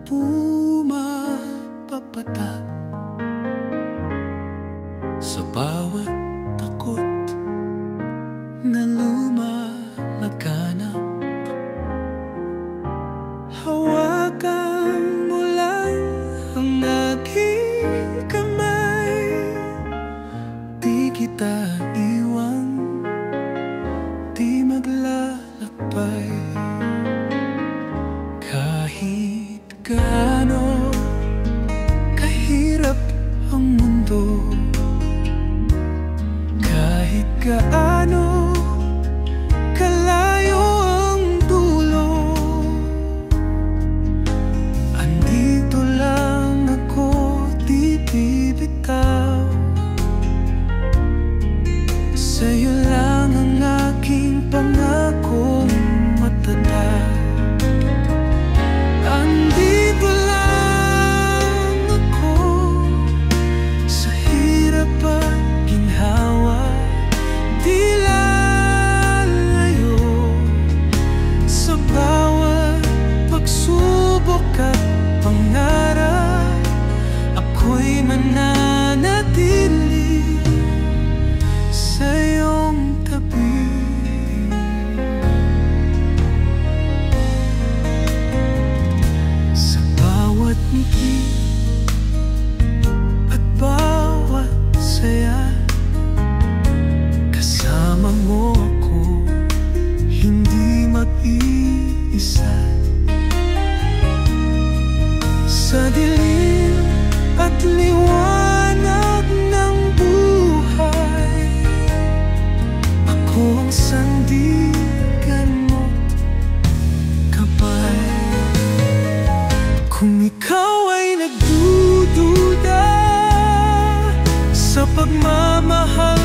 pumapapatak sa bawat takot na lumalaganap. Hawakan mo lang ang aking kamay, di kita iwan, di maglalakbay. Kahit gaano kahirap ang mundo, kahit gaano kalayo ang dulo, andito lang ako, di bibitaw. Sa'yo lang ang aking pangakong matatag. Andito lang ako sa hirap at ginhawa, di lalayo sa bawat pagsubok at pangarap. Ako'y mananatili sa iyong tabi. Sa bawat ngiti at bawat saya, kasama mo ako, hindi mag-iisa. Sa dilim at liwanag ng buhay, ako ang sandigan mo't gabay. Kung ikaw ay nagdududa sa pagmamahal